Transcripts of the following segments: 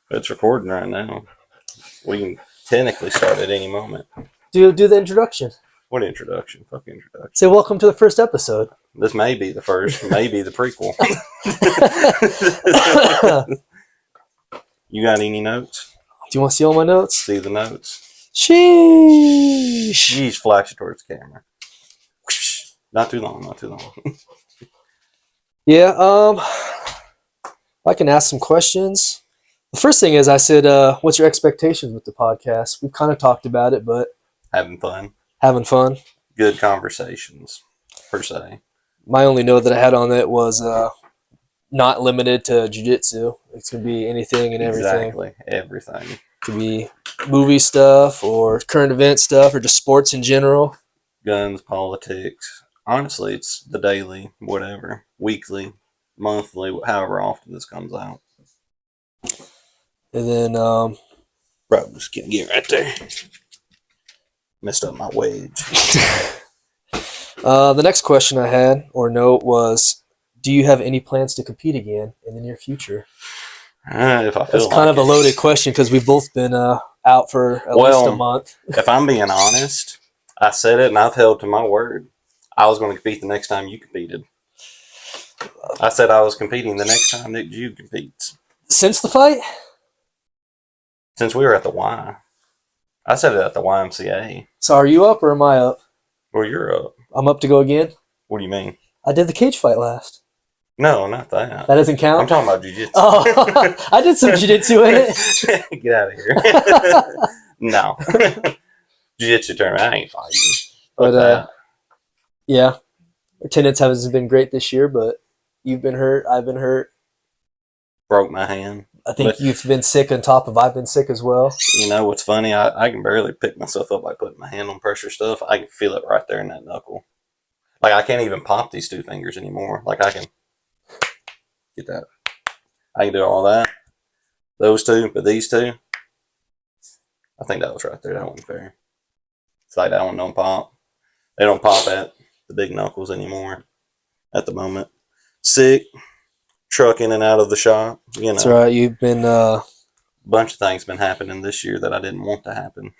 It's recording right now. We can technically start at any moment. Do the introduction. What introduction? Fuck introduction. Say welcome to the first episode. This may be the first, maybe the prequel. You got any notes? Do you want to see all my notes? See the notes. Sheesh. Jeez, flash it towards the camera. Not too long, not too long. Yeah, I can ask some questions. The first thing is I said, what's your expectations with the podcast? We've kind of talked about it, but Having fun. having fun. Good conversations, per se. My only note that I had on it was not limited to jiu-jitsu. It's going to be anything and everything. Exactly. Everything. It could be movie stuff or current event stuff or just sports in general. Guns, politics. Honestly, it's the daily, whatever. Weekly, monthly, however often this comes out. And then, Bro, I'm just gonna get right there. Messed up my wedge. the next question I had or note was, do you have any plans to compete again in the near future? If I feel That's kind of a loaded question because we've both been out for at least a month. If I'm being honest, I said it and I've held to my word. I was going to compete the next time you competed. I said I was competing the next time that Jude competes. Since the fight? Since we were at the Y. I said it at the YMCA. So are you up or am I up? Well, you're up. I'm up to go again? What do you mean? I did the cage fight last. No, not that. That doesn't count? I'm talking about jiu-jitsu. Oh, I did some jiu-jitsu in it. Get out of here. No. Jiu-jitsu tournament, I ain't fighting. But, yeah. Attendance hasn't been great this year, but you've been hurt. I've been hurt. Broke my hand. I think you've been sick on top of I've been sick as well. You know what's funny? I can barely pick myself up by putting my hand on pressure stuff. I can feel it right there in that knuckle. Like, I can't even pop these two fingers anymore. Like, I can get that. I can do all that. Those two, but these two, I think that was right there. That wasn't fair. It's like that one don't pop. They don't pop at the big knuckles anymore at the moment. Sick. Truck in and out of the shop. You know. That's right. You've been... bunch of things been happening this year that I didn't want to happen.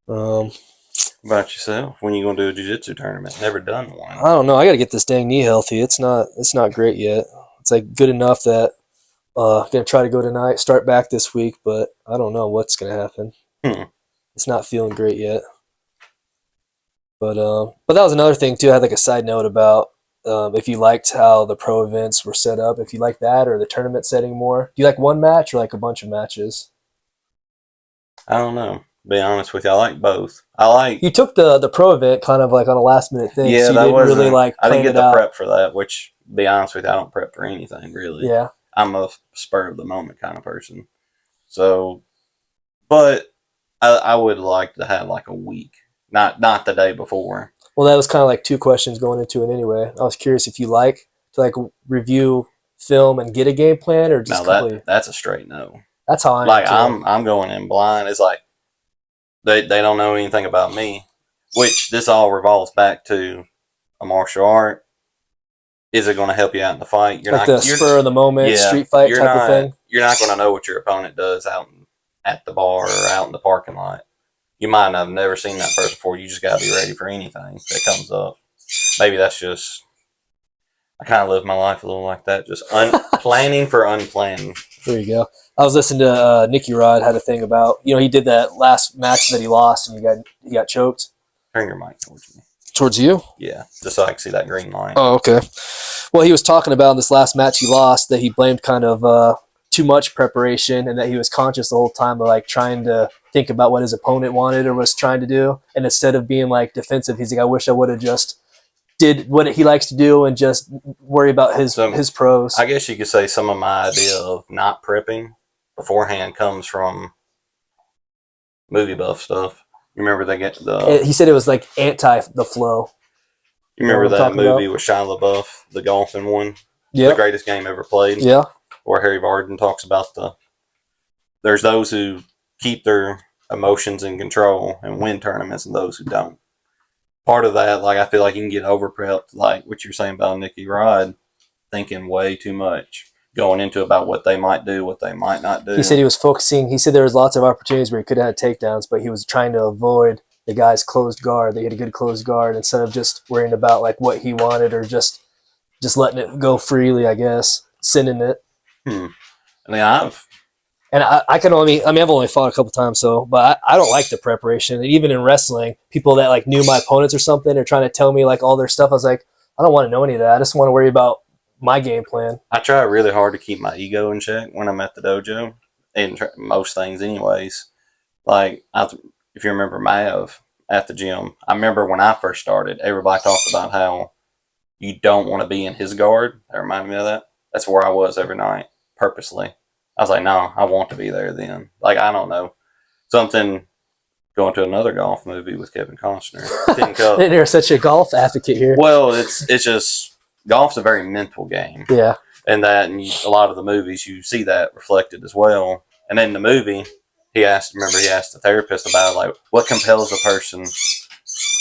About yourself? When you gonna do a jiu-jitsu tournament? Never done one. I don't know. I got to get this dang knee healthy. It's not great yet. It's like good enough that gonna try to go tonight, start back this week, but I don't know what's gonna happen. It's not feeling great yet. But that was another thing too. I had like a side note about if you liked how the pro events were set up, if you like that or the tournament setting more. Do you like one match or like a bunch of matches? I don't know. To be honest with you, I like both. I like. You took the pro event kind of like on a last minute thing. Yeah, so you that didn't wasn't really like. I didn't get the out. prep for that. Which, to be honest with you, I don't prep for anything really. Yeah. I'm a spur of the moment kind of person. So, but I would like to have like a week, not the day before. Well, that was kind of like two questions going into it anyway. I was curious if you like to like review film and get a game plan or just that's a straight no. That's how I'm going in blind. It's like they don't know anything about me, which this all revolves back to a martial art. Is it going to help you out in the fight? You're like the spur of the moment, street fight type of thing. You're not going to know what your opponent does out at the bar or out in the parking lot. You might have never seen that person before. You just got to be ready for anything that comes up. Maybe that's just, I kind of live my life a little like that, just planning for unplanning. There you go. I was listening to Nicky Rod had a thing about, he did that last match that he lost and he got choked. Turn your mic towards me. Towards you? Yeah, just so I can see that green line. Oh, okay. Well, he was talking about in this last match he lost that he blamed kind of too much preparation and that he was conscious the whole time of like trying to think about what his opponent wanted or was trying to do. And instead of being like defensive, he's like, I wish I would have just did what he likes to do and just worry about his pros. I guess you could say some of my idea of not prepping beforehand comes from movie buff stuff. You remember they get he said it was like anti the flow. You remember that movie with Shia LaBeouf, the golfing one? Yeah. The greatest game ever played? Yeah. Where Harry Vardon talks about there's those who keep their emotions in control and win tournaments and those who don't. Part of that, like, I feel like you can get over prepped, like what you're saying about Nicky Rod, thinking way too much. going into about what they might do, what they might not do. He said he was focusing. He said there was lots of opportunities where he could have had takedowns, but he was trying to avoid the guy's closed guard. They had a good closed guard instead of just worrying about like what he wanted or just letting it go freely. I guess sending it. I mean, I can only. I mean, I've only fought a couple times, so but I don't like the preparation. Even in wrestling, people that like knew my opponents or something are trying to tell me like all their stuff. I was like, I don't want to know any of that. I just want to worry about my game plan. I try really hard to keep my ego in check when I'm at the dojo, and most things, anyways. Like, if you remember Mav at the gym, I remember when I first started, everybody talked about how you don't want to be in his guard. That reminded me of that. That's where I was every night, purposely. I was like, no, I want to be there then. Like, I don't know. Something going to another golf movie with Kevin Costner. You're such a golf advocate here. Well, it's just golf's a very mental game. Yeah. And a lot of the movies, you see that reflected as well. And in the movie, he asked the therapist about, like, what compels a person?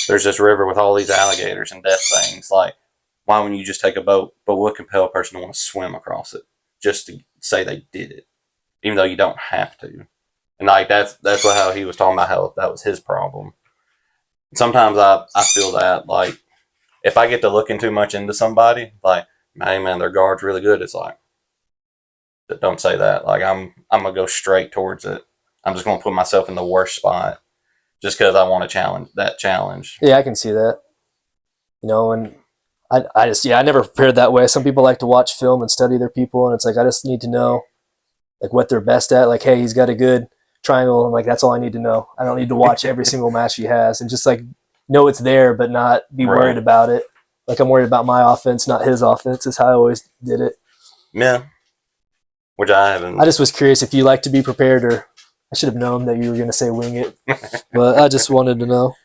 There's this river with all these alligators and death things. Like, why wouldn't you just take a boat? But what compel a person to want to swim across it? Just to say they did it, even though you don't have to. And like that's how he was talking about how that was his problem. Sometimes I feel that, like, if I get to looking too much into somebody, like, hey man, their guard's really good. It's like, don't say that. Like, I'm gonna go straight towards it. I'm just gonna put myself in the worst spot just because I want to challenge. Yeah, I can see that. You know, and I never prepared that way. Some people like to watch film and study their people, and it's like I just need to know like what they're best at. Like, hey, he's got a good triangle. I'm like, that's all I need to know. I don't need to watch every single match he has, and just like know it's there, but not be worried about it. Like, I'm worried about my offense, not his offense. Is how I always did it. Yeah, which I haven't. I just was curious if you like to be prepared, or I should have known that you were going to say wing it, but I just wanted to know.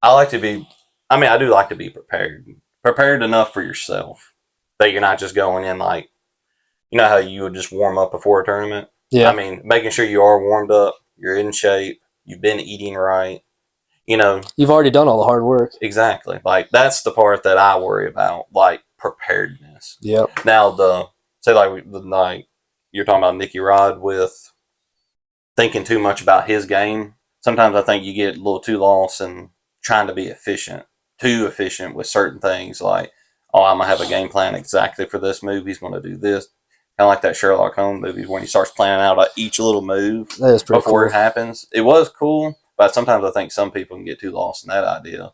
I like to be. I mean, I do like to be prepared enough for yourself that you're not just going in like, you know how you would just warm up before a tournament? Yeah. I mean, making sure you are warmed up, you're in shape, you've been eating right, you know. You've already done all the hard work. Exactly. Like, that's the part that I worry about, like, preparedness. Yep. Now, like you're talking about Nicky Rod with thinking too much about his game. Sometimes I think you get a little too lost in trying to be too efficient with certain things, like, oh, I'm going to have a game plan exactly for this move. He's going to do this. Kind of like that Sherlock Holmes movie when he starts planning out each little move before it happens. It was cool, but sometimes I think some people can get too lost in that idea,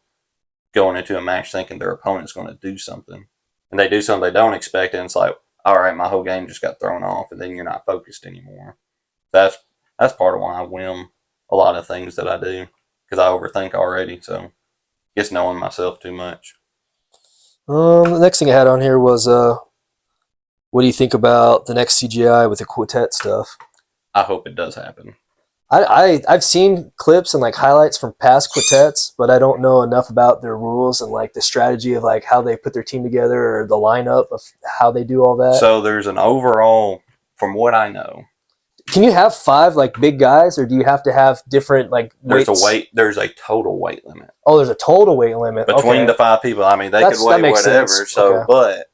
going into a match thinking their opponent's going to do something. And they do something they don't expect, and it's like, all right, my whole game just got thrown off, and then you're not focused anymore. That's part of why I whim a lot of things that I do, because I overthink already, so just knowing myself too much. The next thing I had on here was, what do you think about the next CGI with the quartet stuff? I hope it does happen. I've seen clips and like highlights from past quartets, but I don't know enough about their rules and like the strategy of like how they put their team together or the lineup of how they do all that. So there's an overall, from what I know. Can you have 5 like big guys, or do you have to have different like weights? There's a total weight limit. Oh, there's a total weight limit between the 5 people. I mean, they could weigh whatever. Sense. So, okay. But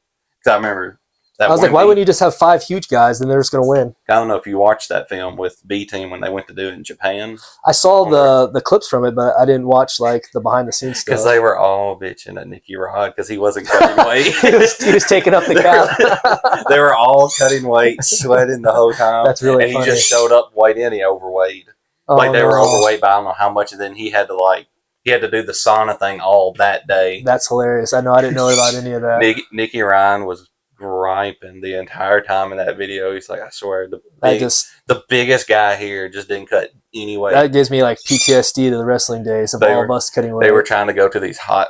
I remember. I was like, why wouldn't you just have 5 huge guys and they're just going to win? I don't know if you watched that film with B Team when they went to do it in Japan. I saw the clips from it, but I didn't watch like the behind the scenes stuff. Because they were all bitching at Nicky Rod because he wasn't cutting weight. he was taking up the count. They were all cutting weight, sweating the whole time. That's really funny. And he just showed up weighed in, he overweight. They were overweight, but I don't know how much. And then he had to do the sauna thing all that day. That's hilarious. I didn't know about any of that. Nicky Ryan was griping the entire time in that video. He's like, I swear, the biggest guy here just didn't cut any weight. That gives me like PTSD to the wrestling days of all of us cutting weight. They were trying to go to these hot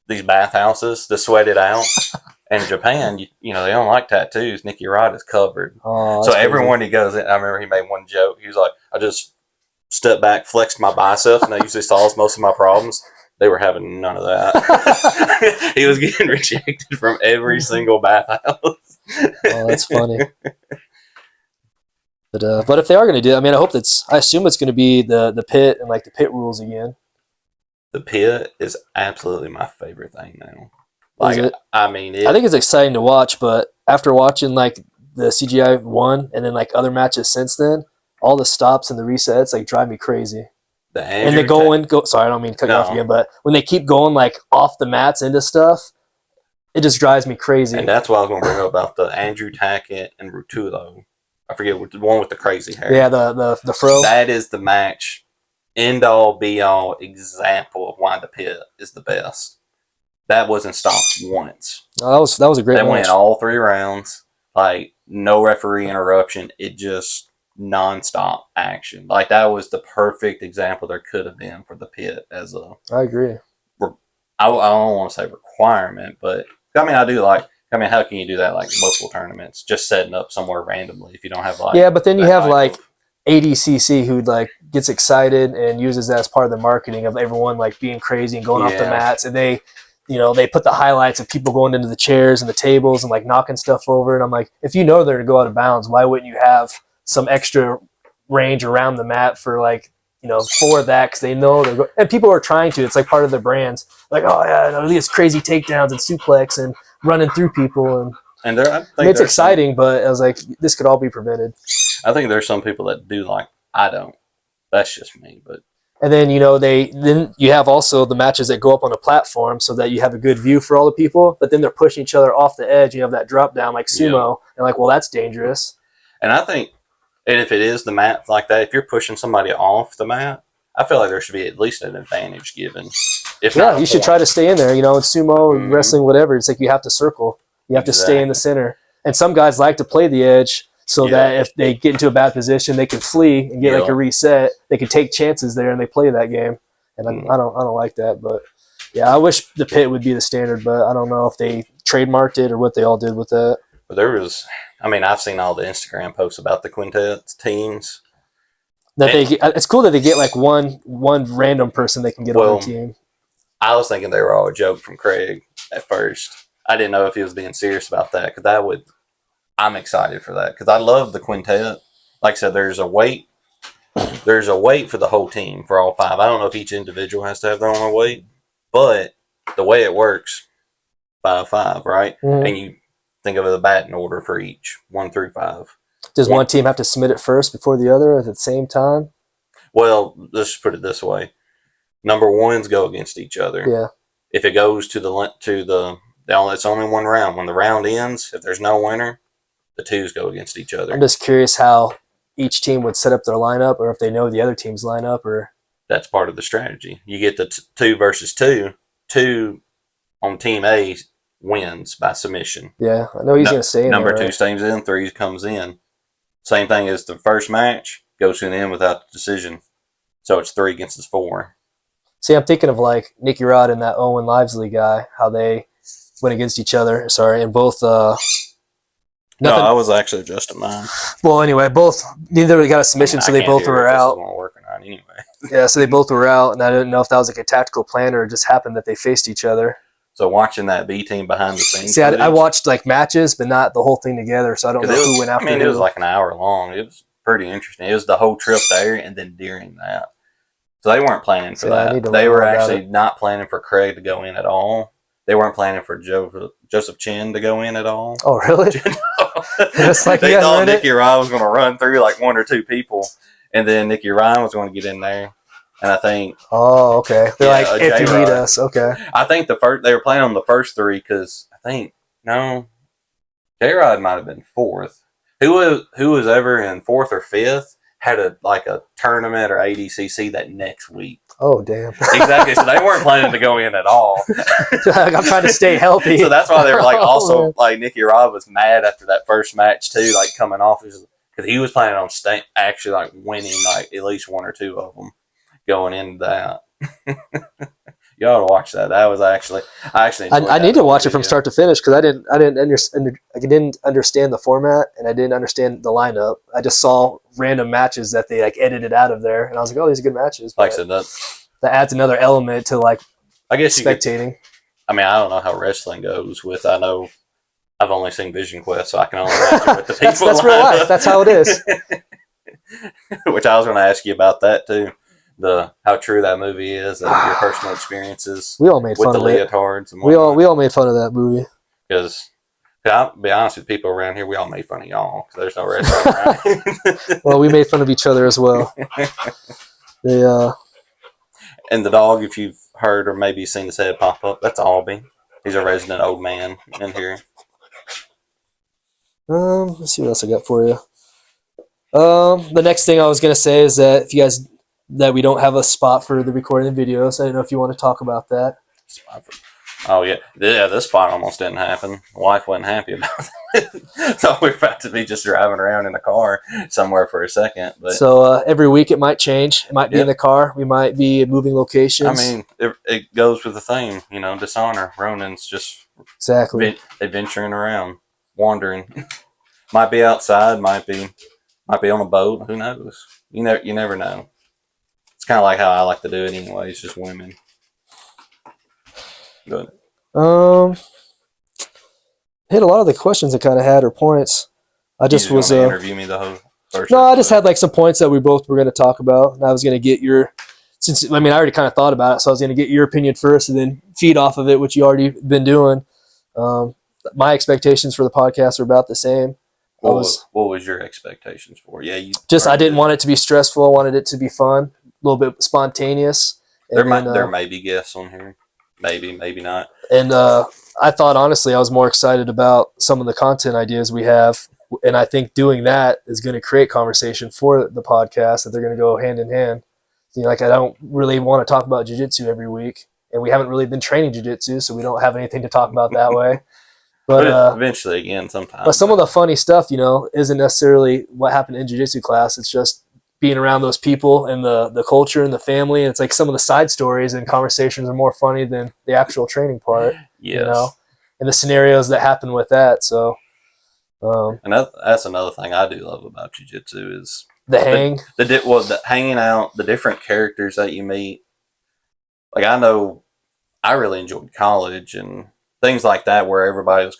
these bathhouses to sweat it out. And in Japan, you know, they don't like tattoos. Nicky Rod is covered. So everyone he goes in, I remember he made one joke. He was like, I just stepped back, flexed my biceps, and that usually solves most of my problems. They were having none of that. He was getting rejected from every single bathhouse. Oh, that's funny. But if they are going to do it, I mean, I assume it's going to be the pit and like the pit rules again. The pit is absolutely my favorite thing now. Is it? I mean, I think it's exciting to watch, but after watching like the CGI one, and then like other matches since then, all the stops and the resets like drive me crazy. The And they sorry, I don't mean to cut you off again, but when they keep going like off the mats into stuff, it just drives me crazy. And that's what I was going to bring up about the Andrew Tackett and Rutulo. I forget the one with the crazy hair. Yeah, the fro. That is the match, end all be all example of why the pit is the best. That wasn't stopped once. Oh, that was a great match. They went all 3 rounds, like no referee interruption. It just nonstop action. Like that was the perfect example there could have been for the pit as a. I agree. I don't want to say requirement, but I mean I do like. I mean, how can you do that like local tournaments? Just setting up somewhere randomly if you don't have like. Yeah, but then you have like ADCC who like gets excited and uses that as part of the marketing of everyone like being crazy and going off the mats, and they put the highlights of people going into the chairs and the tables and like knocking stuff over. And I'm like, if you know they're to go out of bounds, why wouldn't you have some extra range around the mat for like, for that? Because they know they're and people are trying to. It's like part of their brands. Like, oh yeah, these crazy takedowns and suplex and running through people, and it's exciting. But I was like, this could all be prevented. I think there's some people that do like. I don't. That's just me, but. And then then you have also the matches that go up on a platform so that you have a good view for all the people. But then they're pushing each other off the edge. You have that drop down like sumo, and like, well, that's dangerous. And I think, and if it is the mat like that, if you're pushing somebody off the mat, I feel like there should be at least an advantage given. If not, you should try to stay in there. In sumo, wrestling, whatever. It's like you have to circle. You have to stay in the center. And some guys like to play the edge. So that if they get into a bad position, they can flee and get like a reset. They can take chances there and they play that game. And I don't like that. But yeah, I wish the pit would be the standard, but I don't know if they trademarked it or what they all did with that. But there was, I've seen all the Instagram posts about the quintet teams. It's cool that they get like one random person they can get on the team. I was thinking they were all a joke from Craig at first. I didn't know if he was being serious about that because I'm excited for that because I love the quintet. Like I said, there's a weight for the whole team for all 5. I don't know if each individual has to have their own weight, but the way it works, 5-5, right? Mm-hmm. And you think of the batting order for each 1 through 5. Does one team have to submit it first before the other at the same time? Well, let's put it this way: number 1s go against each other. Yeah. If it goes to it's only 1 round. When the round ends, if there's no winner, the 2s go against each other. I'm just curious how each team would set up their lineup, or if they know the other team's lineup, or that's part of the strategy. You get the 2 versus 2. 2 on team A wins by submission. Yeah, I know he's going to stay in number there, 2 stays in, 3 comes in. Same thing as the first match goes to an end without the decision. So it's 3 against 4. See, I'm thinking of like Nicky Rod and that Owen Livesley guy, how they went against each other. Sorry, and both. No, I was actually adjusting mine. Well, anyway, neither got a submission, so they both were out. Working on anyway. Yeah, so they both were out, and I didn't know if that was like a tactical plan or it just happened that they faced each other. So watching that B team behind the scenes. See, I watched like matches, but not the whole thing together, so I don't know who went after who. It was like an hour long. It was pretty interesting. It was the whole trip there, and then during that. So they weren't planning for that. They were actually not planning for Craig to go in at all. They weren't planning for Joseph Chin to go in at all. Oh, really? It's like they thought Nicky Ryan was going to run through like 1 or 2 people, and then Nicky Ryan was going to get in there. And I think. Oh, okay. They're like, if you need us, okay. I think they were planning on the first 3 because I think J-Rod might have been 4th. Who was ever in 4th or 5th had a tournament or ADCC that next week. Oh, damn. Exactly. So they weren't planning to go in at all. I'm trying to stay healthy. So that's why they were like Nicky Rod was mad after that first match too, like coming off because he was planning on actually like winning like at least 1 or 2 of them going into that. You ought to watch that. That was I need to watch it from start to finish because I didn't understand the format and I didn't understand the lineup. I just saw random matches that they like edited out of there, and I was like, "Oh, these are good matches." Like I said, that adds another element to like spectating. I don't know how wrestling goes. I know I've only seen Vision Quest, so I can only imagine with the people. That's real life. That's how it is. Which I was going to ask you about that too. How true that movie is and your personal experiences. We all made fun with of the it. leotards and we all made fun of that movie because I'll be honest with people around here, we all made fun of y'all because there's no restaurant around here. Well, we made fun of each other as well. They, And the dog, if you've heard or maybe seen his head pop up, that's Albie. He's a resident old man in here. let's see what else I got for you. The next thing I was gonna say is that if you guys that we don't have a spot for the recording of videos, I don't know if you want to talk about that. Oh yeah, this spot almost didn't happen. Wife wasn't happy about it, so we're about to be just driving around in a car somewhere for a second. But so every week it might change. It might be in the car. We might be moving locations. I mean, it goes with the theme, Dishonor. Ronin's just exactly adventuring around, wandering. Might be outside, might be on a boat. Who knows? You never know. It's kind of like how I like to do it anyway. It's just women. Good. Hit a lot of the questions I kind of had or points. I just was interview me the whole first. No, I just had like some points that we both were going to talk about, and I was going to get your. Since I already kind of thought about it, so I was going to get your opinion first, and then feed off of it, which you already been doing. My expectations for the podcast are about the same. What was your expectations for? Yeah, I didn't want it to be stressful. I wanted it to be fun, a little bit spontaneous. There may be guests on here. Maybe not. And I thought, honestly, I was more excited about some of the content ideas we have. And I think doing that is going to create conversation for the podcast that they're going to go hand in hand. I don't really want to talk about jiu-jitsu every week. And we haven't really been training jiu-jitsu, so we don't have anything to talk about that way. But eventually, again, sometimes. But some of the funny stuff, isn't necessarily what happened in jiu-jitsu class. It's just being around those people and the culture and the family. And it's like some of the side stories and conversations are more funny than the actual training part. Yes. And the scenarios that happen with that. So, and that's another thing I do love about jiu-jitsu is the hanging out, the different characters that you meet. Like I know I really enjoyed college and things like that where everybody was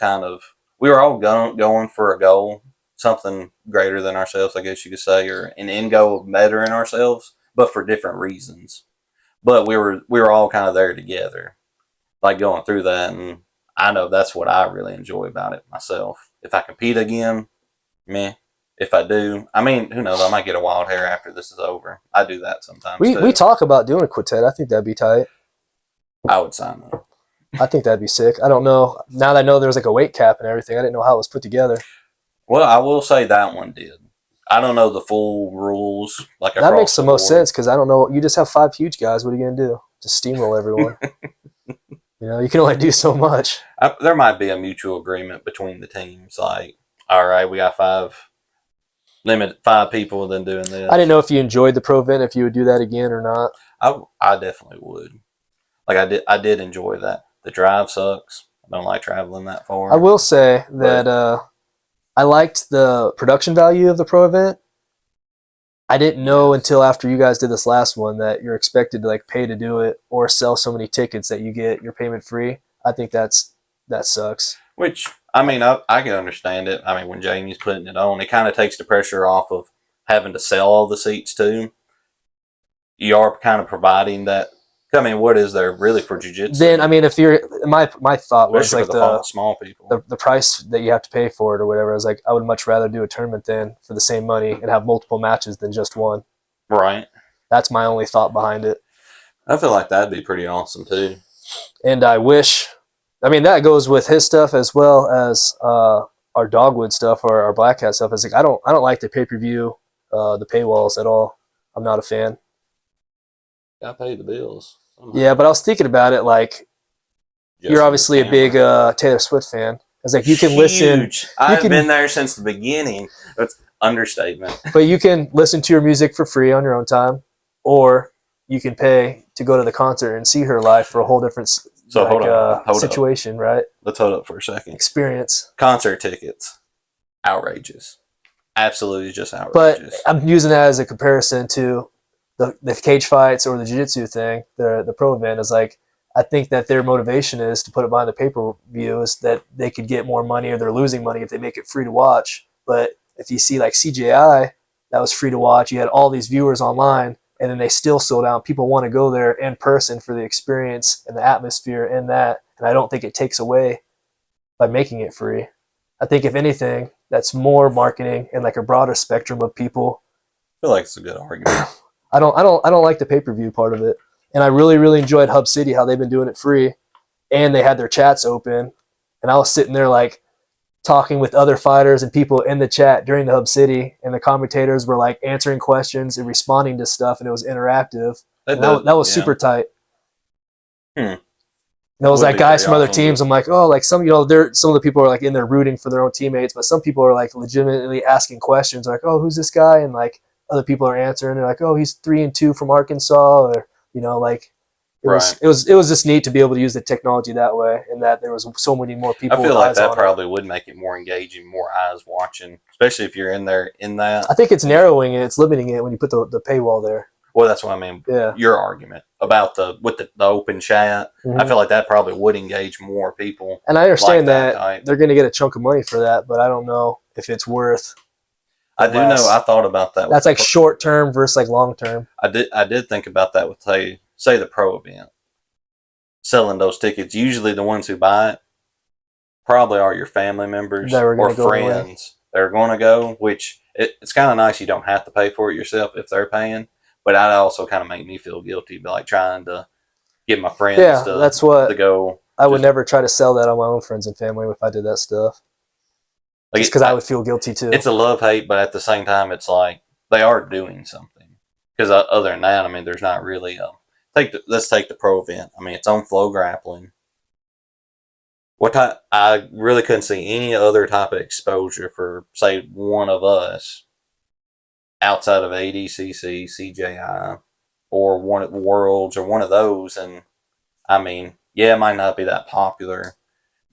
we were all going for a goal, something greater than ourselves, I guess you could say, or an end goal of bettering ourselves, but for different reasons. But we were all kind of there together, like going through that, and I know that's what I really enjoy about it myself. If I compete again, meh. If I do, who knows? I might get a wild hair after this is over. I do that sometimes. We talk about doing a quartet. I think that'd be tight. I would sign up. I think that'd be sick. I don't know. Now that I know there's like a weight cap and everything, I didn't know how it was put together. Well, I will say that one did. I don't know the full rules. That makes the most sense because I don't know. You just have 5 huge guys. What are you going to do? Just steamroll everyone. You can only do so much. There might be a mutual agreement between the teams. Like, all right, we got 5 people, then doing this. I didn't know if you enjoyed the pro event, if you would do that again or not. I definitely would. Like I did enjoy that. The drive sucks. I don't like traveling that far. I will say that I liked the production value of the pro event. I didn't know until after you guys did this last one that you're expected to pay to do it or sell so many tickets that you get your payment free. I think that sucks. Which I can understand it. When Jamie's putting it on, it kind of takes the pressure off of having to sell all the seats too. You are kind of providing that. What is there really for jiu-jitsu? Then, if you're, my thought was especially for the small people, the price that you have to pay for it or whatever. I was like, I would much rather do a tournament then for the same money and have multiple matches than just one. Right. That's my only thought behind it. I feel like that'd be pretty awesome too. And I wish, that goes with his stuff as well as our Dogwood stuff or our Black Hat stuff. It's like I don't like the pay-per-view, the paywalls at all. I'm not a fan. Gotta pay the bills. Yeah, but I was thinking about it you're obviously a big Taylor Swift fan. I was like, you can listen. I've been there since the beginning. That's understatement. But you can listen to your music for free on your own time, or you can pay to go to the concert and see her live for a whole different hold situation, right? Let's hold up for a second. Experience. Concert tickets. Outrageous. Absolutely just outrageous. But I'm using that as a comparison to the cage fights or the jiu-jitsu thing, the pro event is I think that their motivation is to put it behind the pay-per-view is that they could get more money or they're losing money if they make it free to watch. But if you see CJI, that was free to watch. You had all these viewers online and then they still sold out. People want to go there in person for the experience and the atmosphere in that. And I don't think it takes away by making it free. I think if anything, that's more marketing and like a broader spectrum of people. I feel like it's a good argument. I don't like the pay-per-view part of it. And I really, really enjoyed Hub City, how they've been doing it free. And they had their chats open. And I was sitting there like talking with other fighters and people in the chat during the Hub City, and the commentators were like answering questions and responding to stuff, and it was interactive. That was super tight. And it was like guys from other teams. I'm like, oh, like some of the people are like in there rooting for their own teammates, but some people are like legitimately asking questions, like, oh, who's this guy? And like other people are answering. They're like, oh, he's 3-2 from Arkansas, or like it was just neat to be able to use the technology that way, and that there was so many more people. I feel like that probably would make it more engaging, more eyes watching, especially if you're in there in that. I think it's narrowing it, it's limiting it when you put the paywall there. Well, that's what I mean. Yeah. Your argument about the open chat, I feel like that probably would engage more people. And I understand that they're going to get a chunk of money for that, but I don't know if it's worth. I do know. I thought about that. That's like short term versus like long term. I did think about that with say the pro event, selling those tickets. Usually, the ones who buy it probably are your family members or friends that are going to go. Which it's kind of nice. You don't have to pay for it yourself if they're paying. But that also kind of make me feel guilty, like trying to get my friends to go. I would never try to sell that on my own friends and family if I did that stuff. Just because I would feel guilty too. It's a love-hate, but at the same time, it's like they are doing something. Because other than that, I mean, there's not really let's take the pro event. I mean, it's on Flow Grappling. I really couldn't see any other type of exposure for, say, one of us outside of ADCC, CJI, or one of the Worlds, or one of those. And I mean, yeah, it might not be that popular.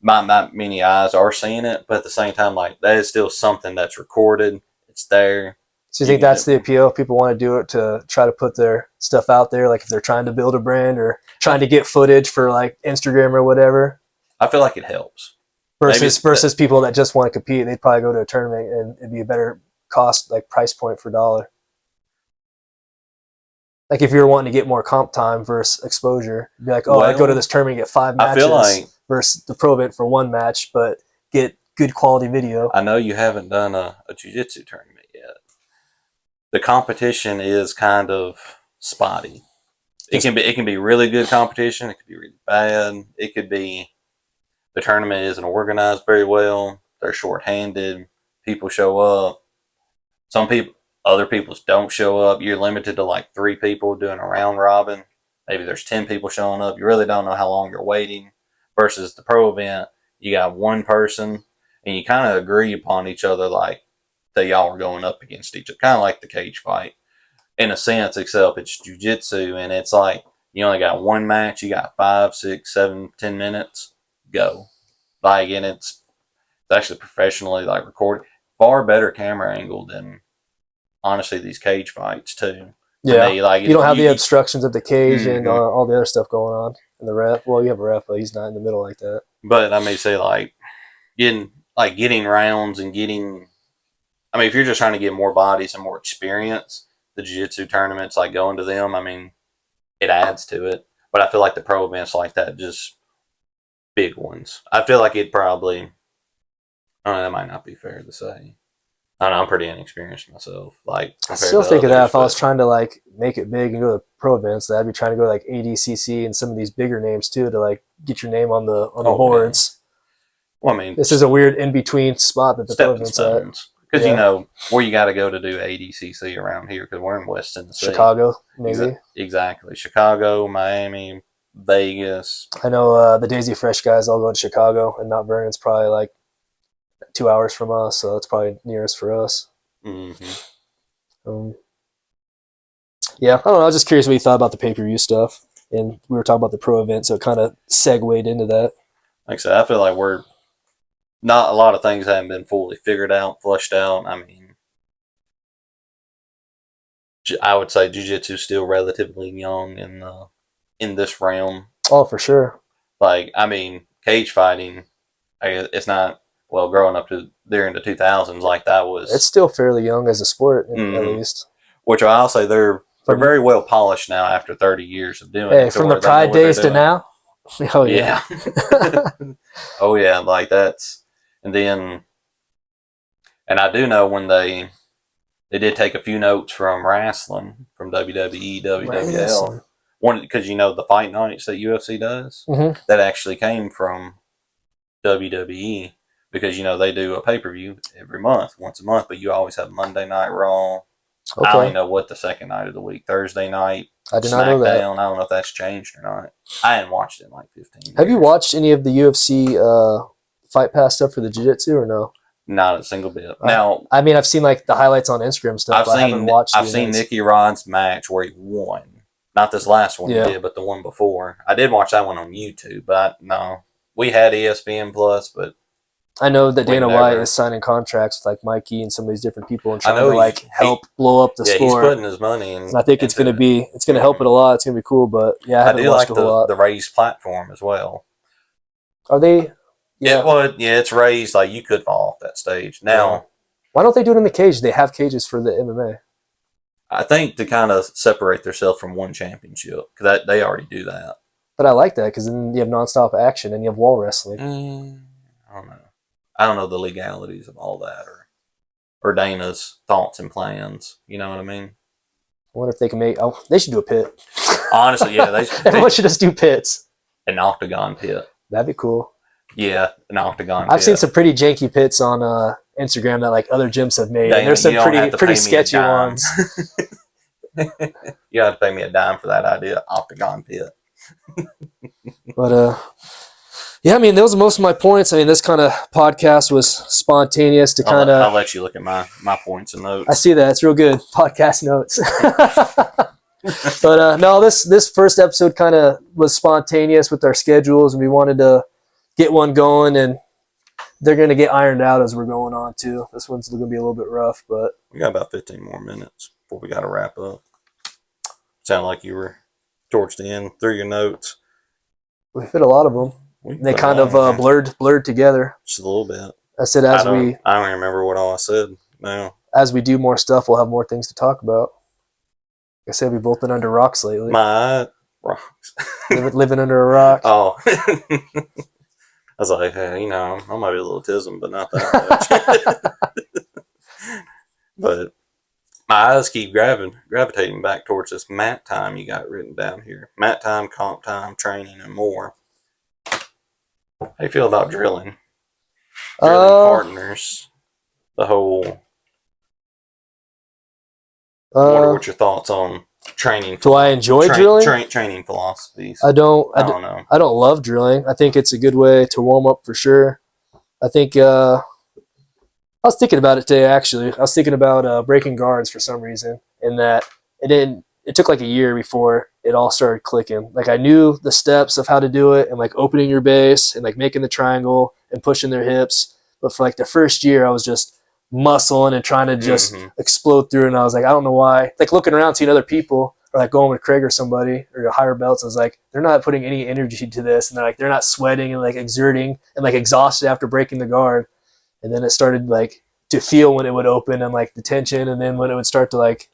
Not many eyes are seeing it, but at the same time, like, that is still something that's recorded. It's there. So you think that's the appeal? People want to do it to try to put their stuff out there, like if they're trying to build a brand or trying to get footage for like Instagram or whatever? I feel like it helps. Versus people that just want to compete, they'd probably go to a tournament and it'd be a better cost, like price point for dollar. Like if you're wanting to get more comp time versus exposure, you'd be like, I'd go to this tournament and get 5 matches. I feel like versus the pro event for 1 match, but get good quality video. I know you haven't done a jiu-jitsu tournament yet. The competition is kind of spotty. It can be really good competition. It could be really bad. It could be the tournament isn't organized very well. They're shorthanded. People show up. Other people don't show up. You're limited to like 3 people doing a round robin. Maybe there's 10 people showing up. You really don't know how long you're waiting. Versus the pro event, you got 1 person, and you kind of agree upon each other, like that y'all are going up against each other, kind of like the cage fight in a sense, except it's jiu-jitsu, and it's like you only got 1 match. You got 5, 6, 7, 10 minutes. Go. Like, and it's actually professionally like recorded. Far better camera angle than honestly these cage fights too. Yeah, you don't have the obstructions of the cage and all the other stuff going on. And the ref, well, you have a ref, but he's not in the middle like that. But I may say like getting rounds and getting. I mean, if you're just trying to get more bodies and more experience, the jiu-jitsu tournaments, like going to them, I mean, it adds to it. But I feel like the pro events like that, just big ones. I feel like it probably. I don't know, that might not be fair to say. I don't know, I'm pretty inexperienced myself. Like, I still think of that if I was trying to like make it big and go to pro events, that I'd be trying to go to like ADCC and some of these bigger names too to like get your name on the boards. Well, I mean, this is a weird in between spot that the pro events at. Because you know where you got to go to do ADCC around here, because we're in West Tennessee, Chicago, maybe. Exactly, Chicago, Miami, Vegas. I know the Daisy Fresh guys all go to Chicago, and Mount Vernon's probably like 2 hours from us, so it's probably nearest for us. Mm-hmm. Yeah, I don't know. I was just curious what you thought about the pay-per-view stuff, and we were talking about the pro event, so it kind of segued into that. Like I said, I feel like we're not a lot of things haven't been fully figured out, flushed out. I mean, I would say jiu-jitsu is still relatively young in this realm. Oh, for sure. Like, I mean, cage fighting, it's not. Well, growing up during the 2000s, like that was. It's still fairly young as a sport, at least. Which I'll say they're very well polished now after 30 years of doing it. Hey, from the Pride days to now? Oh, yeah. Oh, yeah, like that's. And then And I do know when they did take a few notes from wrestling, from WWE, WWL. One, because the fight nights that UFC does, that actually came from WWE, because they do a pay-per-view every month, once a month, but you always have Monday Night Raw. Okay. I don't even know what the second night of the week, Thursday night, I did not know that. I don't know if that's changed or not. I hadn't watched it in like 15 years. Have you watched any of the UFC Fight Pass stuff for the Jiu-Jitsu or no? Not a single bit. Now, I mean, I've seen like the highlights on Instagram stuff. I haven't watched. I've seen Nicky Rod's match where he won. Not this last one he did, but the one before. I did watch that one on YouTube, but no, we had ESPN Plus, but I know that Dana White is signing contracts with like Mikey and some of these different people and trying to like help blow up the sport. He's putting his money in. And I think it's going to help it a lot. It's going to be cool, but yeah, I haven't watched a whole lot. The raised platform as well. Are they? Yeah. It's raised. Like you could fall off that stage. Now, why don't they do it in the cage? They have cages for the MMA. I think to kind of separate themselves from one championship, because they already do that. But I like that because then you have nonstop action and you have wall wrestling. I don't know. I don't know the legalities of all that, or Dana's thoughts and plans. You know what I mean? I wonder if they can make. Oh, they should do a pit. Honestly, yeah, everyone should just do pits. An octagon pit. That'd be cool. Yeah, an octagon. I've seen some pretty janky pits on Instagram that like other gyms have made. And there's some pretty sketchy ones. You have to pay me a dime for that idea, octagon pit. But yeah, I mean, those are most of my points. I mean, this kind of podcast was spontaneous to kind of. I'll let you look at my points and notes. I see that. It's real good. Podcast notes. But no, this first episode kind of was spontaneous with our schedules, and we wanted to get one going, and they're going to get ironed out as we're going on too. This one's going to be a little bit rough, but we got about 15 more minutes before we got to wrap up. Sound like you were towards the end through your notes. We fit a lot of them. They kind of blurred together. Just a little bit. I said I don't even remember what all I said now. As we do more stuff, we'll have more things to talk about. Like I said, we've both been under rocks lately. Rocks. living under a rock. Oh. I was like, hey, I might be a little tism, but not that much. But my eyes keep gravitating back towards this mat time you got written down here. Mat time, comp time, training, and more. How do you feel about drilling? Partners. The whole... I wonder what your thoughts on training. Do I enjoy drilling? Training philosophies. I don't know. I don't love drilling. I think it's a good way to warm up for sure. I think I was thinking about it today actually. I was thinking about breaking guards for some reason, and that it took like a year before it all started clicking. Like I knew the steps of how to do it, and like opening your base and like making the triangle and pushing their hips. But for like the first year, I was just muscling and trying to just explode through. And I was like, I don't know why. Like looking around, seeing other people, or like going with Craig or somebody or higher belts, I was like, they're not putting any energy to this, and they're not sweating and like exerting and like exhausted after breaking the guard. And then it started like to feel when it would open and like the tension, and then when it would start to like,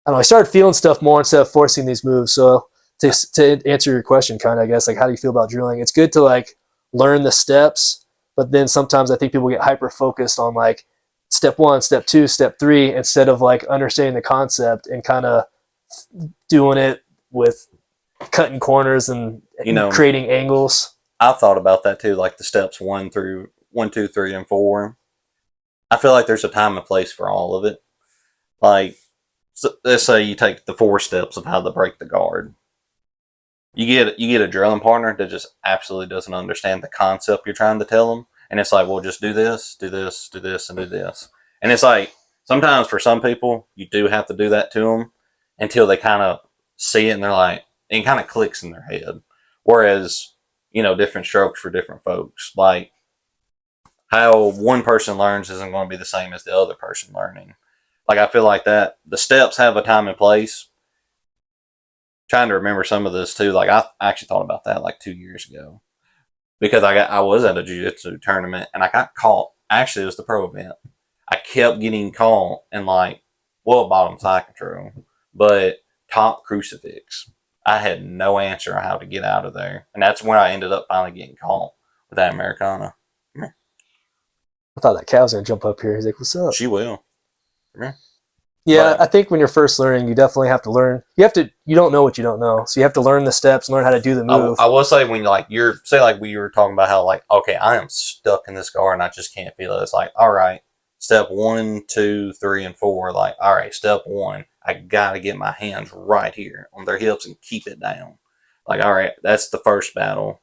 I don't know, I started feeling stuff more instead of forcing these moves. So to answer your question, kind of, I guess, like, how do you feel about drilling? It's good to like learn the steps, but then sometimes I think people get hyper focused on like step 1, step 2, step 3, instead of like understanding the concept and kind of doing it with cutting corners and creating angles. I've thought about that too, like the steps 1, 2, 3, and 4. I feel like there's a time and place for all of it. Like, so let's say you take the 4 steps of how to break the guard. You get a drilling partner that just absolutely doesn't understand the concept you're trying to tell them, and it's like, well, just do this, do this, do this, and do this. And it's like, sometimes for some people, you do have to do that to them until they kind of see it, and they're like, it kind of clicks in their head. Whereas, different strokes for different folks. Like, how one person learns isn't going to be the same as the other person learning. Like, I feel like that the steps have a time and place. Trying to remember some of this too. Like, I actually thought about that like 2 years ago, because I was at a jiu-jitsu tournament and I got caught. Actually, it was the pro event. I kept getting caught in like, bottom side control, but top crucifix. I had no answer on how to get out of there, and that's when I ended up finally getting caught with that Americana. I thought that cat was gonna jump up here. He's like, "What's up?" She will. Yeah. Yeah, But I think when you're first learning, you definitely have to learn. You don't know what you don't know, so you have to learn the steps, learn how to do the move. I will say when we were talking about how like, okay, I am stuck in this car and I just can't feel it. It's like, all right, step 1, 2, 3, and 4. Like, all right, step 1, I gotta get my hands right here on their hips and keep it down. Like, all right, that's the first battle.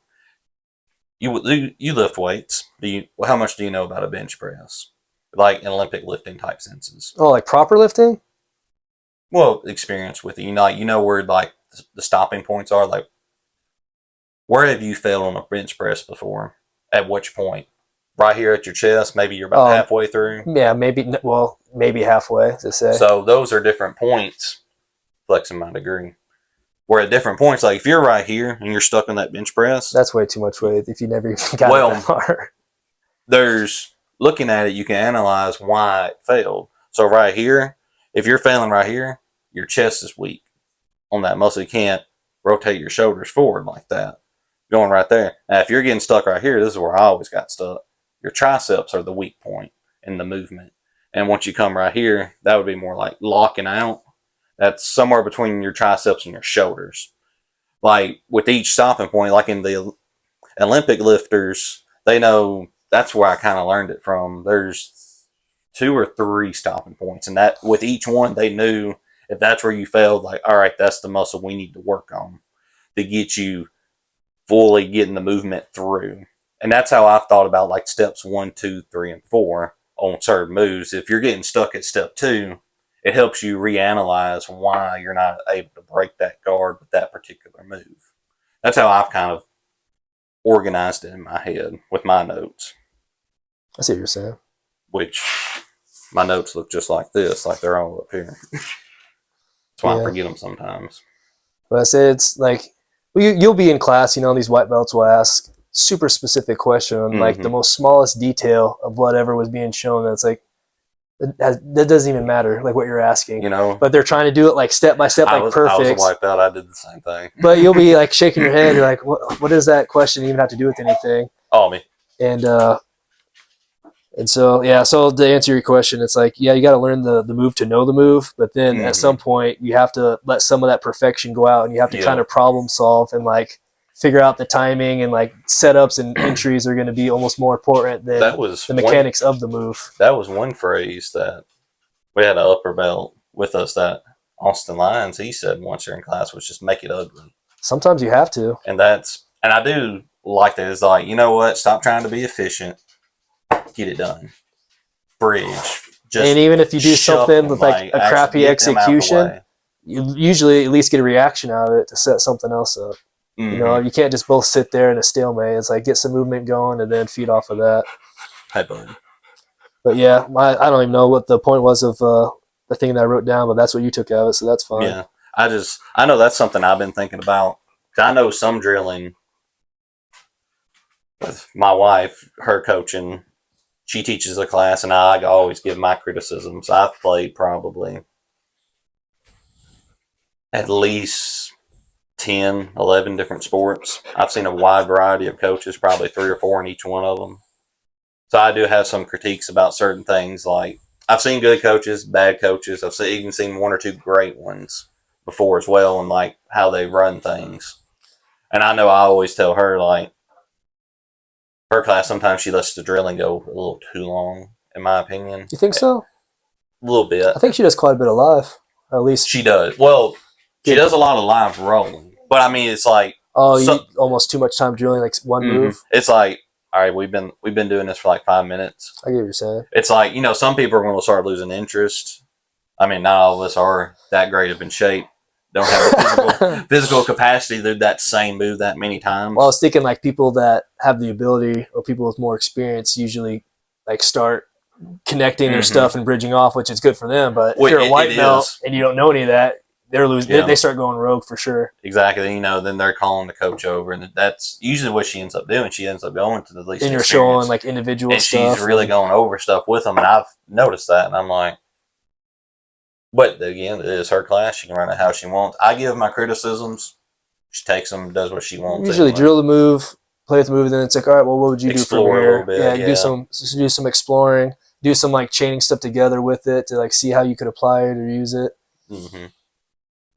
You lift weights. How much do you know about a bench press? Like in Olympic lifting type senses. Oh, like proper lifting? Well, experience with it. You know where like the stopping points are. Like, where have you failed on a bench press before? At which point? Right here at your chest. Maybe you're about halfway through. Yeah, maybe halfway to say. So those are different points. Flexing my degree. Where at different points, like if you're right here and you're stuck on that bench press, that's way too much weight if you never even got that far. There's looking at it, you can analyze why it failed. So right here, if you're failing right here, your chest is weak on that muscle. You can't rotate your shoulders forward like that. Going right there. Now, if you're getting stuck right here, this is where I always got stuck. Your triceps are the weak point in the movement. And once you come right here, that would be more like locking out. That's somewhere between your triceps and your shoulders. Like with each stopping point, like in the Olympic lifters, they know that's where I kind of learned it from. There's 2 or 3 stopping points, and that with each one, they knew if that's where you failed, like, all right, that's the muscle we need to work on to get you fully getting the movement through. And that's how I've thought about like steps 1, 2, 3, and 4 on certain moves. If you're getting stuck at step 2, it helps you reanalyze why you're not able to break that guard with that particular move. That's how I've kind of organized it in my head with my notes. I see what you're saying. Which my notes look just like this, like they're all up here. That's why I forget them sometimes. But I say it's like you'll be in class, these white belts will ask super specific question on like the most smallest detail of whatever was being shown. That's like that doesn't even matter, like what you're asking. But they're trying to do it like step by step, like perfect. I was a white belt. I did the same thing. But you'll be like shaking your head. You're like, what does that question even have to do with anything? Oh, me. And so, yeah, so to answer your question, it's like, yeah, you got to learn the move to know the move, but then at some point you have to let some of that perfection go out and you have to kind of problem solve and like figure out the timing and like setups and entries are going to be almost more important than the mechanics of the move. That was one phrase that we had an upper belt with us that Austin Lyons, he said once during class, was just make it ugly. Sometimes you have to. And I do like that. It's like, you know what? Stop trying to be efficient. Get it done. Bridge. And even if you do something with like a crappy execution, you usually at least get a reaction out of it to set something else up. You can't just both sit there in a stalemate. It's like get some movement going and then feed off of that. Hi, bud. But yeah, I don't even know what the point was of the thing that I wrote down, but that's what you took out of it, so that's fine. Yeah, I know that's something I've been thinking about. I know some drilling with my wife, her coaching, she teaches a class, and I always give my criticisms. I've played probably at least 10, 11 different sports. I've seen a wide variety of coaches, probably 3 or 4 in each one of them. So I do have some critiques about certain things. Like I've seen good coaches, bad coaches. I've even seen 1 or 2 great ones before as well, and like how they run things. And I know I always tell her, like, her class, sometimes she lets the drilling go a little too long, in my opinion. You think so? A little bit. I think she does quite a bit of live. Or at least she does. Well, she does a lot of live rolling. But I mean, it's like almost too much time drilling like one move. It's like, all right, we've been doing this for like 5 minutes. I get what you're saying. It's like, some people are going to start losing interest. I mean, not all of us are that great of in shape. Don't have the physical capacity to do that same move that many times. Well, I was thinking like people that have the ability or people with more experience usually like start connecting their stuff and bridging off, which is good for them. But if you're a white belt and you don't know any of that, they're losing. Yeah. They start going rogue for sure. Exactly. Then they're calling the coach over, and that's usually what she ends up doing. She ends up going to the least. And you're showing like individual and stuff. She's really going over stuff with them, and I've noticed that, and I'm like, but again, it is her class. She can run it how she wants. I give my criticisms. She takes them, does what she wants. Usually drill the move, play with the movie. Then it's like, all right, well, what would you Explore do from a here? little bit, Yeah, yeah. do some exploring, do some like chaining stuff together with it to like see how you could apply it or use it. Mm-hmm.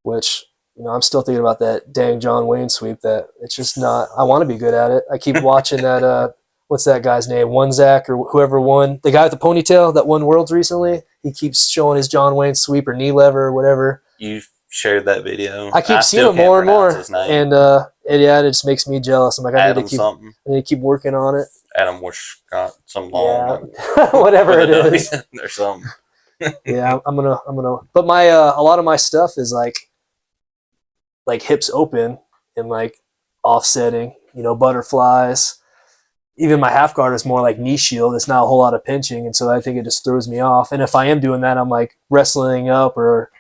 Which, you know, I'm still thinking about that dang John Wayne sweep. That it's just not. I want to be good at it. I keep watching that. What's that guy's name? One Zach or whoever won. The guy with the ponytail that won Worlds recently. He keeps showing his John Wayne sweep or knee lever or whatever. You've shared that video. I keep seeing still it more and can't pronounce more, his name. and it just makes me jealous. I'm like, I Adam need to something. keep working on it. Adam Wishcott, some long, Whatever with it a W is. or something. Yeah, I'm gonna. But my a lot of my stuff is like hips open and like offsetting. You know, butterflies. Even my half guard is more like knee shield. It's not a whole lot of pinching, and so I think it just throws me off. And if I am doing that, I'm like wrestling up or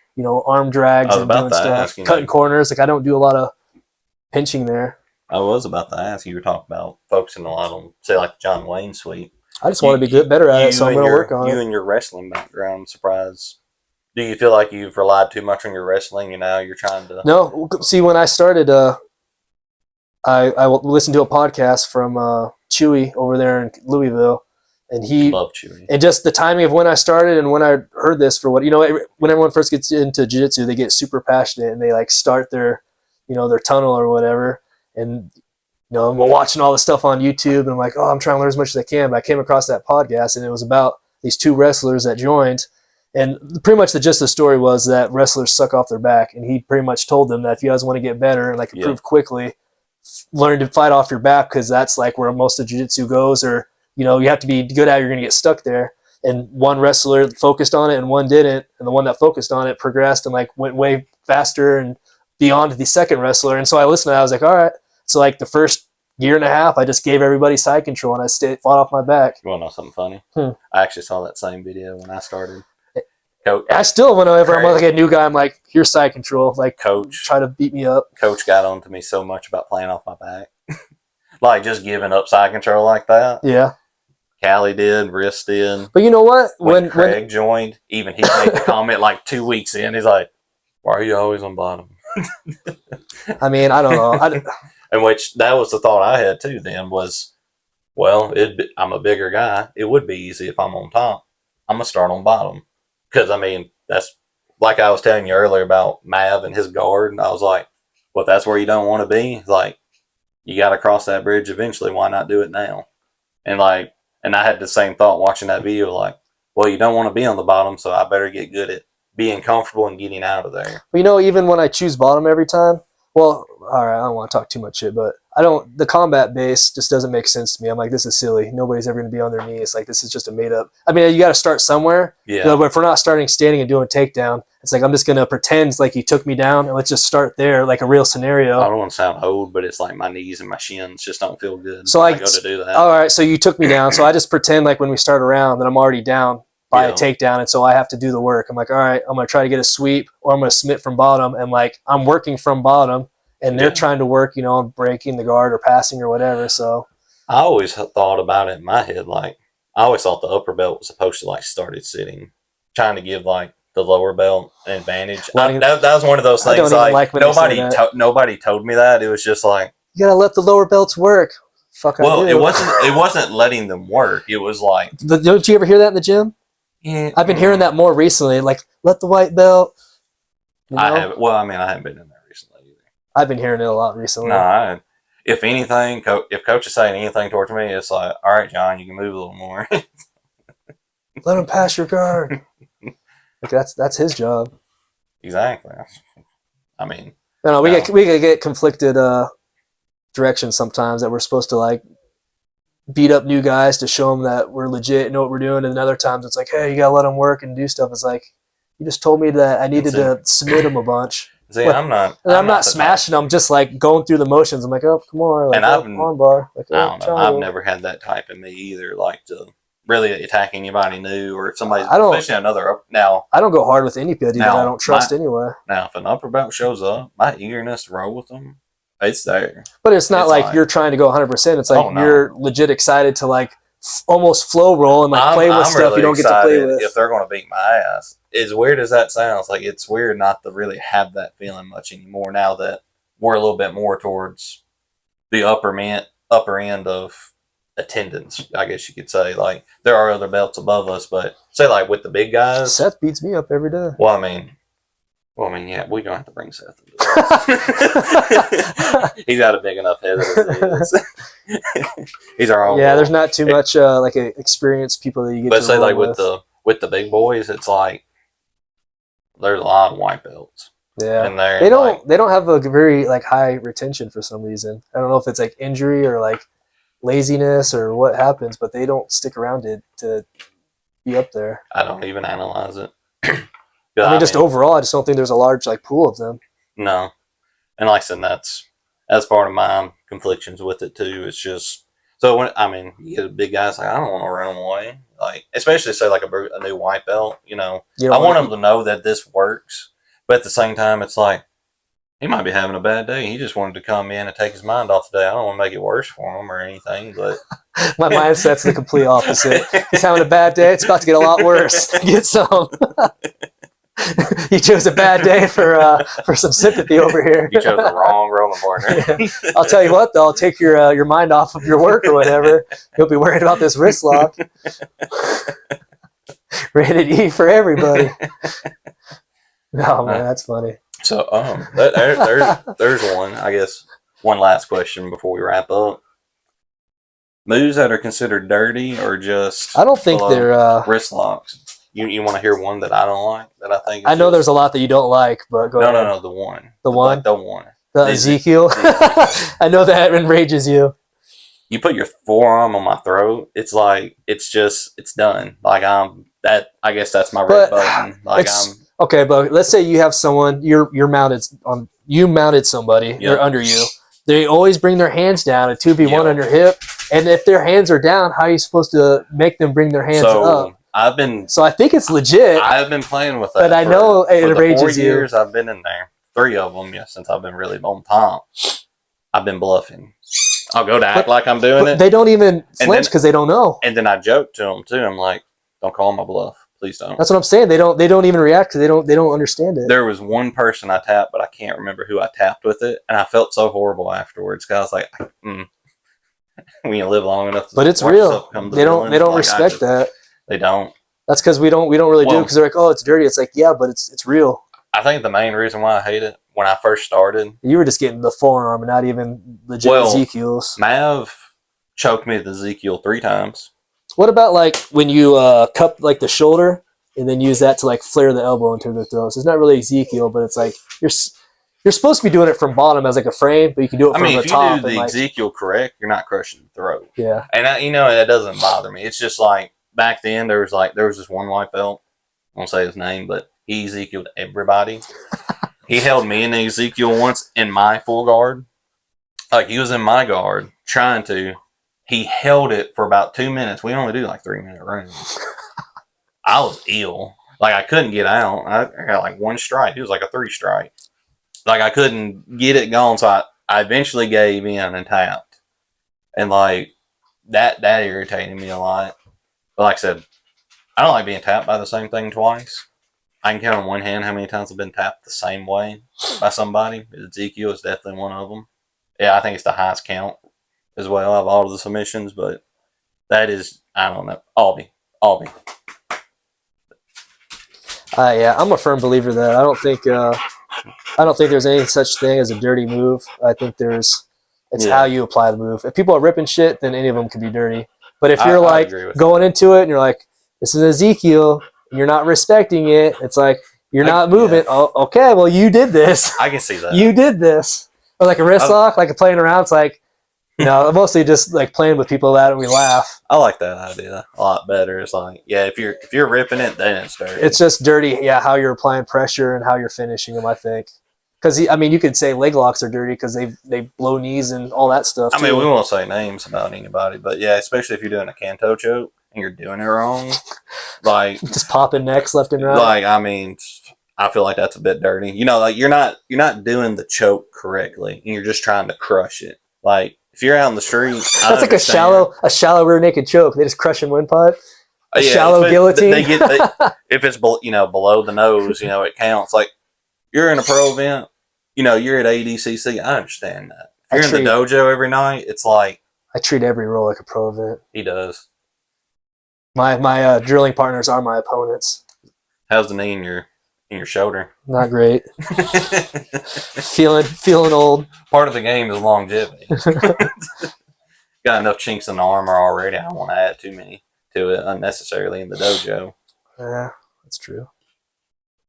arm drags and doing stuff, cutting corners. Like I don't do a lot of pinching there. I was about to ask. You were talking about focusing a lot on, say, like the John Wayne sweep. I just want to be better at it, so I'm going to work on it. You and your wrestling background, I'm surprised. Do you feel like you've relied too much on your wrestling and now you're trying to... No. See, when I started, I listened to a podcast from Chewy over there in Louisville, and he love Chewy. And just the timing of when I started and when I heard this for what when everyone first gets into jiu-jitsu, they get super passionate and they like start their their tunnel or whatever, and I'm watching all the stuff on YouTube and I'm like, oh, I'm trying to learn as much as I can. But I came across that podcast and it was about these two wrestlers that joined, and pretty much the gist of the story was that wrestlers suck off their back, and he pretty much told them that if you guys want to get better and like improve quickly, learn to fight off your back, because that's like where most of jiu-jitsu goes, or you have to be good at it, you're going to get stuck there. And one wrestler focused on it and one didn't, and the one that focused on it progressed and like went way faster and beyond the second wrestler. And so I listened to that, I was like, all right. So like the first year and a half, I just gave everybody side control and I fought off my back. You want to know something funny? I actually saw that same video when I started. I still, whenever I'm like a new guy, I'm like, here's side control. Like, Coach, try to beat me up. Coach got on to me so much about playing off my back. Like just giving up side control like that. Yeah. Callie did, Riss did. But you know what? When Craig joined, even he made the comment like 2 weeks in, he's like, why are you always on bottom? I mean, I don't know. And which, that was the thought I had too then was, well, I'm a bigger guy. It would be easy if I'm on top. I'm going to start on bottom. Because, I mean, that's like I was telling you earlier about Mav and his guard. And I was like, well, if that's where you don't want to be, like, you got to cross that bridge eventually. Why not do it now? And I had the same thought watching that video, like, well, you don't want to be on the bottom, so I better get good at being comfortable and getting out of there. Even when I choose bottom every time, well, all right, I don't want to talk too much shit, but the combat base just doesn't make sense to me. I'm like, this is silly. Nobody's ever going to be on their knees. Like, this is just a made up. I mean, you got to start somewhere. Yeah. But if we're not starting standing and doing a takedown, it's like, I'm just going to pretend like you took me down and let's just start there, like a real scenario. I don't want to sound old, but it's like my knees and my shins just don't feel good. So I go to do that. All right, so you took me down. So I just pretend like when we start a round that I'm already down by a takedown, and so I have to do the work. I'm like, all right, I'm going to try to get a sweep, or I'm going to submit from bottom, and like I'm working from bottom, and they're trying to work, on breaking the guard or passing or whatever. So I always thought about it in my head, like I always thought the upper belt was supposed to like started sitting, trying to give like the lower belt an advantage. That was one of those things. Like nobody told me that. It was just like, you gotta let the lower belts work. Well, it wasn't letting them work. It was like, don't you ever hear that in the gym? Yeah, I've been hearing that more recently. Like, let the white belt. I haven't. Well, I mean, I haven't been in there recently either. I've been hearing it a lot recently. No, if anything, if coach is saying anything towards me, it's like, all right, John, you can move a little more. Let him pass your guard. Like that's his job. Exactly. I mean, we get conflicted directions sometimes, that we're supposed to like beat up new guys to show them that we're legit and know what we're doing, and then other times it's like, hey, you gotta let them work and do stuff. It's like, you just told me that I needed to submit them a bunch. See, I'm not smashing them, just like going through the motions. I'm like, oh, come on, like, and arm bar. Like, I don't know. I've never had that type in me either, like to really attack anybody new, or if somebody's especially another now. I don't go hard with anybody that I don't trust anyway. Now, if an upper belt shows up, my eagerness to roll with them, it's there. But it's not like you're trying to go 100%. It's like you're legit excited to like almost flow roll and like play with stuff really you don't get to play with. If they're going to beat my ass, as weird as that sounds, like it's weird not to really have that feeling much anymore. Now that we're a little bit more towards the upper upper end of attendance, I guess you could say. Like there are other belts above us, but say like with the big guys, Seth beats me up every day. Well, I mean, yeah, we're gonna have to bring Seth into this. He's got a big enough head as he is. He's our own. Yeah, there's not too much like experienced people that you get. But to say like with the big boys, it's like there's a lot of white belts. Yeah, in there. They don't have a very like high retention for some reason. I don't know if it's like injury or like laziness or what happens, but they don't stick around to be up there. I don't even analyze it. Just overall, I just don't think there's a large like pool of them. No, and like I said, that's part of my conflictions with it too. It's just so when you get a big guys like I don't want to run them away, like especially say like a new white belt. I want them to know that this works, but at the same time, it's like he might be having a bad day. He just wanted to come in and take his mind off the day. I don't want to make it worse for him or anything, but my mindset's the complete opposite. He's having a bad day. It's about to get a lot worse. Get some. You chose a bad day for some sympathy over here. You chose the wrong rolling partner. Yeah. I'll tell you what, though, I'll take your mind off of your work or whatever. You'll be worried about this wrist lock. Rated E for everybody. No, man, that's funny. So, there's one. I guess one last question before we wrap up. Moves that are considered dirty or just I don't think they're wrist locks. You want to hear one that I don't like that I think I know there's a lot that you don't like, but go ahead. No, the one. The one? The one. The Ezekiel? I know that enrages you. You put your forearm on my throat, it's like it's done. Like I guess that's my red button. Like okay, but let's say you have someone you mounted somebody, yep. They're under you. They always bring their hands down, a 2v1 yep. on your hip, and if their hands are down, how are you supposed to make them bring their hands up? So I think it's legit. I've been playing with that. But I know it enrages you. For 4 years I've been in there. 3 of them, since I've been really on top. I've been bluffing. I'll go to act like I'm doing it. They don't even flinch because they don't know. And then I joke to them too. I'm like, "Don't call my bluff, please don't." That's what I'm saying. They don't even react because they don't understand it. There was one person I tapped, but I can't remember who I tapped with it, and I felt so horrible afterwards because I was like, "When you live long enough, but it's real. They don't respect that. They don't. That's because we don't really do it because they're like, oh, it's dirty. It's like, yeah, but it's real. I think the main reason why I hate it when I first started, you were just getting the forearm and not even legit Ezekiel's. Mav choked me with Ezekiel 3 times. What about like when you cup like the shoulder and then use that to like flare the elbow into their throat? So it's not really Ezekiel, but it's like you're supposed to be doing it from bottom as like a frame, but you can do it from the top. If you do the Ezekiel correct, you're not crushing the throat. Yeah, and it doesn't bother me. It's just like back then there was this one white belt. I won't say his name, but he Ezekieled everybody. He held me in the Ezekiel once in my full guard. Like he was in my guard trying to. He held it for about 2 minutes. We only do like 3-minute rounds. I was ill. Like I couldn't get out. I got like 1 strike. It was like a 3 strike. Like I couldn't get it gone. So I eventually gave in and tapped. And like that irritated me a lot. But like I said, I don't like being tapped by the same thing twice. I can count on one hand how many times I've been tapped the same way by somebody. Ezekiel is definitely one of them. Yeah, I think it's the highest count as well of all of the submissions, but that is, I don't know, Albie. Yeah, I'm a firm believer that I don't think there's any such thing as a dirty move. I think it's how you apply the move. If people are ripping shit, then any of them can be dirty. But if you're like going into it and you're like, this is Ezekiel, and you're not respecting it, it's like you're not moving. Yeah. Oh, okay, well you did this. I can see that. You did this. Or like a wrist lock, like playing around. It's like, I'm mostly just like playing with people that and we laugh. I like that idea a lot better. It's like, yeah, if you're ripping it, then it's dirty. It's just dirty, yeah, how you're applying pressure and how you're finishing them, I think. Because, you could say leg locks are dirty because they blow knees and all that stuff, too. We won't say names about anybody, but yeah, especially if you're doing a canto choke and you're doing it wrong. Like just popping necks left and right. Like, I feel like that's a bit dirty. Like you're not doing the choke correctly and you're just trying to crush it. Like if you're out in the street, that's like a shallow rear naked choke. They just crush in windpipe. Shallow guillotine. If it's below the nose, it counts. Like you're in a pro event, you're at ADCC. I understand that. If you're in the dojo every night, it's like I treat every roll like a pro event. He does. My drilling partners are my opponents. How's the knee in your shoulder? Not great. feeling old. Part of the game is longevity. Got enough chinks in the armor already. I don't want to add too many to it unnecessarily in the dojo. Yeah, that's true.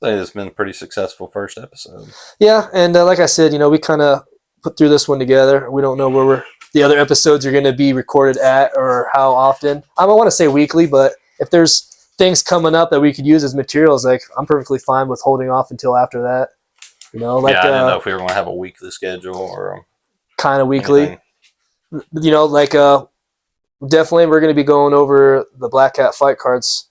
I think it's been a pretty successful first episode. Yeah, and like I said, we kind of put through this one together. We don't know where the other episodes are going to be recorded at or how often. I don't want to say weekly, but if there's things coming up that we could use as materials, like I'm perfectly fine with holding off until after that. Like I didn't know if we were going to have a weekly schedule or kind of weekly. anything. Definitely we're going to be going over the Black Cat fight cards.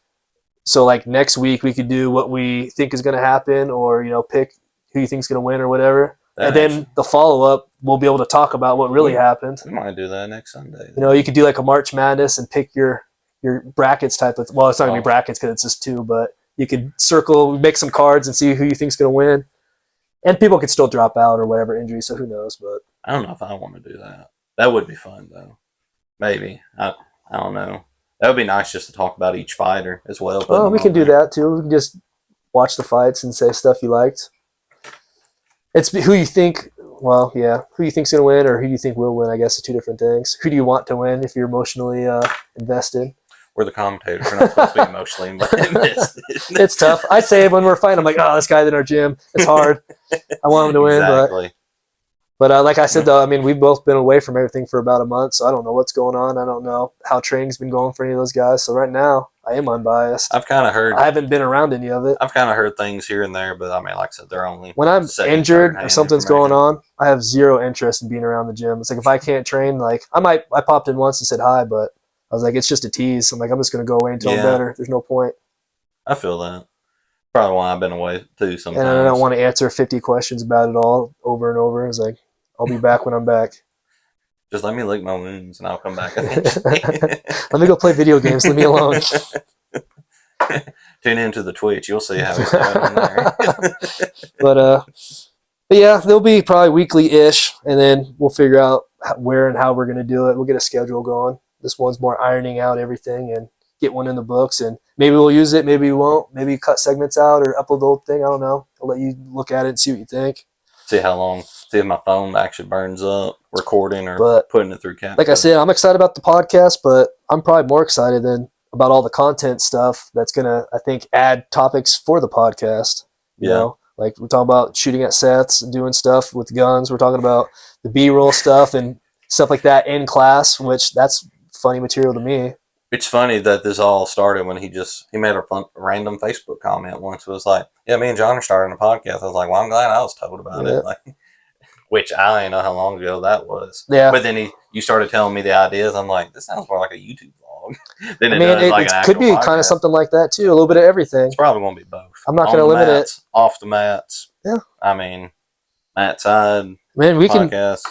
So like next week we could do what we think is going to happen, or pick who you think is going to win or whatever. And then the follow-up, we'll be able to talk about what really happened. We might do that next Sunday. You could do like a March Madness and pick your brackets type of. Well, it's not going to be brackets because it's just two, but you could make some cards and see who you think's going to win. And people could still drop out or whatever injury, so who knows? But I don't know if I want to do that. That would be fun though. Maybe I don't know. That would be nice just to talk about each fighter as well. Oh, we can do that too. We can just watch the fights and say stuff you liked. It's who you think. Well, yeah, who you think's gonna win, or who you think will win. I guess are two different things. Who do you want to win if you're emotionally invested? We're the commentators. We're not supposed to be emotionally invested. It's tough. I say when we're fighting, I'm like, oh, this guy's in our gym. It's hard. I want him to win, exactly. But like I said, though, I mean, we've both been away from everything for about a month, so I don't know what's going on. I don't know how training's been going for any of those guys. So right now, I am unbiased. I've kind of heard. I haven't been around any of it. I've kind of heard things here and there, but I mean, like I said, they're only when I'm injured or something's going on, I have zero interest in being around the gym. It's like if I can't train, like I popped in once and said hi, but I was like, it's just a tease. I'm like, I'm just gonna go away until I'm better. There's no point. I feel that. Probably why I've been away too sometimes. And I don't want to answer 50 questions about it all over and over. It's like, I'll be back when I'm back. Just let me lick my wounds and I'll come back. Let me go play video games. Leave me alone. Tune into the Twitch. You'll see how it's going on there. But yeah, they'll be probably weekly-ish, and then we'll figure out where and how we're going to do it. We'll get a schedule going. This one's more ironing out everything and get one in the books, and maybe we'll use it, maybe we won't. Maybe cut segments out or upload the whole thing. I don't know. I'll let you look at it and see what you think. See how long. See if my phone actually burns up recording or putting it through camera. Like I said, I'm excited about the podcast, but I'm probably more excited about all the content stuff that's going to, I think, add topics for the podcast. You know? Like we're talking about shooting at sets and doing stuff with guns. We're talking about the B-roll stuff and stuff like that in class, which that's funny material to me. It's funny that this all started when he made a random Facebook comment once. It was like, yeah, me and John are starting a podcast. I was like, well, I'm glad I was told about it. Like, which I don't know how long ago that was. Yeah. But then you started telling me the ideas. I'm like, this sounds more like a YouTube vlog. Then it could be kind of something like that too. A little bit of everything. It's probably going to be both. I'm not going to limit it. Off the mats. Yeah. I mean, mat side. Man,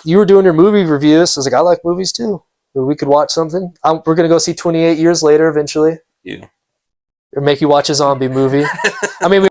you were doing your movie reviews. I was like, I like movies too. We could watch something. We're going to go see 28 Years Later eventually. Yeah. Or make you watch a zombie movie. I mean,